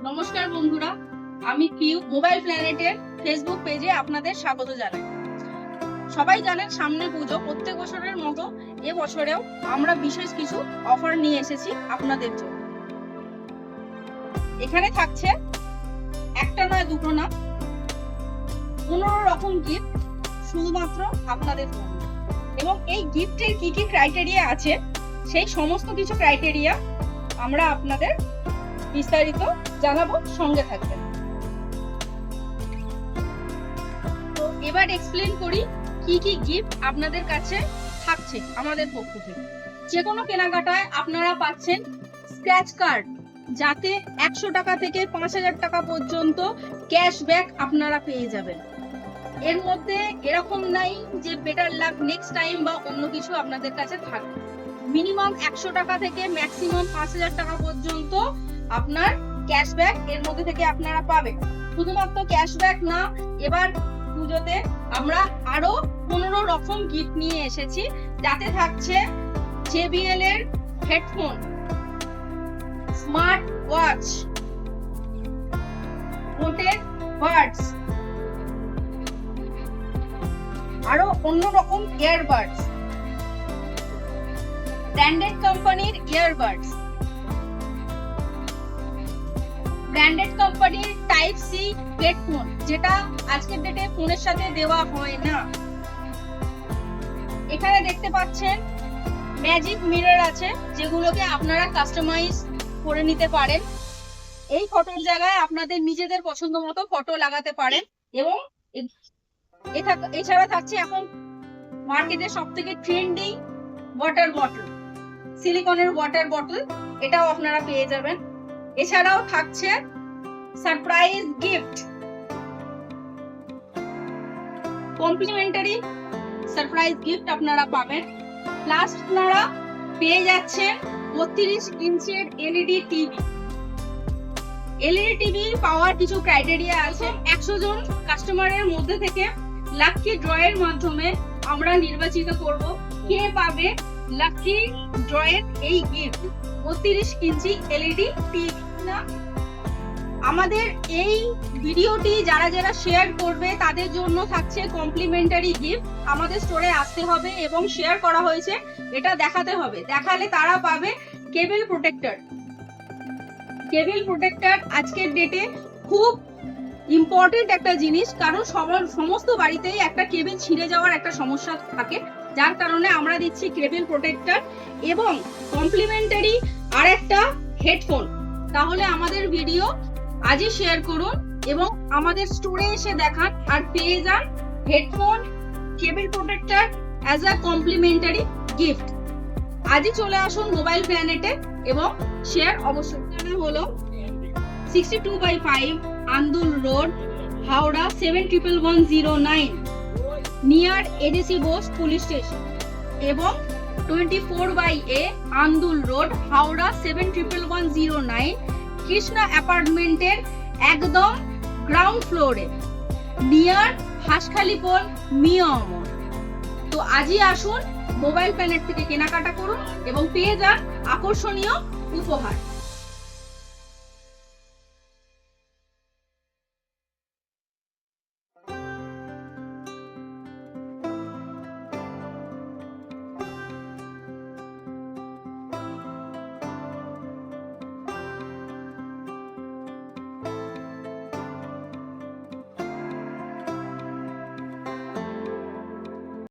নমস্কার বন্ধুরা, আমি পিউ মোবাইল প্ল্যানেটের ফেসবুক পেজে আপনাদের স্বাগত জানাই। সবাই জানেন সামনে পুজো, প্রত্যেক বছরের মতো এবছরেও আমরা বিশেষ কিছু অফার নিয়ে এসেছি আপনাদের জন্য। এখানে থাকছে একটা নয় দুটো না 15 রকম গিফট শুধুমাত্র আপনাদের জন্য। এবং এই গিফটের কি কি ক্রাইটেরিয়া আছে সেই সমস্ত কিছু ক্রাইটেরিয়া আমরা আপনাদের বিস্তারিত জানাবো, সঙ্গে থাকবেন। তো এবার এক্সপ্লেন করি কি কি গিফট আপনাদের কাছে থাকছে আমাদের পক্ষ থেকে। যে কোনো কেনাকাটায় আপনারা পাচ্ছেন স্ক্র্যাচ কার্ড, যাতে 100 টাকা থেকে 5000 টাকা পর্যন্ত ক্যাশব্যাক আপনারা পেয়ে যাবেন। এর মধ্যে এরকম নাই যে বেটার লাক নেক্সট টাইম বা অন্য কিছু আপনাদের কাছে থাকবে। মিনিমাম 100 টাকা থেকে ম্যাক্সিমাম 5000 টাকা পর্যন্ত আপনার ক্যাশব্যাক এর মধ্যে থেকে আপনারা পাবেন। শুধুমাত্র ক্যাশব্যাক না, এবার পুজোতে আমরা আরো 15 রকম গিফট নিয়ে এসেছি, যাতে থাকছে JBL এর হেডফোন, স্মার্ট ওয়াচ, বোটের বাডস, আরো অন্য রকম ইয়ারবাডস, ব্র্যান্ডেড কোম্পানির ইয়ারবাডস, ব্র্যান্ডেড কোম্পানির টাইপ সি হেডফোন, যেটা আজকের ডেটে ফোনের সাথে দেওয়া হয় না। এখানে দেখতে পাচ্ছেন ম্যাজিক মিরর আছে, যেগুলোকে আপনারা কাস্টমাইজ করে নিতে পারেন। এই ফটোর জায়গায় আপনাদের নিজেদের পছন্দ মতো ফটো লাগাতে পারেন। এবং এছাড়া থাকছে এখন মার্কেটে সব থেকে ট্রেন্ডিং ওয়াটার বটল, সিলিকনের ওয়াটার বটল, এটাও আপনারা পেয়ে যাবেন। এছাড়াও থাকছে surprise gift, complimentary surprise gift আপনারা পাবেন। প্লাস আপনারা পেয়ে যাচ্ছেন 32 ইঞ্চের এলইডি টিভি। এলইডি টিভি পাওয়ার কিছু ক্রাইটেরিয়া আছে। 100 জন কাস্টমারের মধ্যে থেকে লাকি ড্রয়ের মাধ্যমে আমরা নির্বাচিত করব কে পাবে লাকি ড্রয়ের এই গিফট, 32 ইঞ্চি এলইডি টিভি। না, আমাদের এই ভিডিওটি যারা যারা শেয়ার করবে তাদের জন্য থাকছে কমপ্লিমেন্টারি গিফট। আমাদের স্টোরে আসতে হবে এবং শেয়ার করা হয়েছে এটা দেখাতে হবে, দেখালে তারা পাবে কেবল প্রোটেক্টর। কেবল প্রোটেক্টর আজকের ডেটে খুব ইম্পর্টেন্ট একটা জিনিস, কারণ সমস্ত বাড়িতেই একটা কেবল ছিঁড়ে যাওয়ার একটা সমস্যা থাকে, যার কারণে আমরা দিচ্ছি কেবল প্রোটেক্টর এবং কমপ্লিমেন্টারি আর একটা হেডফোন। তাহলে আমাদের ভিডিও আজই শেয়ার করুন এবং আমাদের স্টোরে এসে দেখান আর পেয়ে যান headphone, cable protector as a complimentary gift. আজই চলে আসুন মোবাইল প্ল্যানেটে এবং শেয়ার অবশ্যই। হলো 62/5 Andul road, Howrah 711109, near ADC Bose police station, এবং 24/A আন্দুল রোড, হাওড়া 711109, কৃষ্ণা অ্যাপার্টমেন্টের একদম গ্রাউন্ড ফ্লোরে, নিয়ার হাসখালিপোল মিয়ম। তো আজই আসুন মোবাইল প্ল্যানেট থেকে কেনাকাটা করুন এবং পেয়ে যান আকর্ষণীয় উপহার।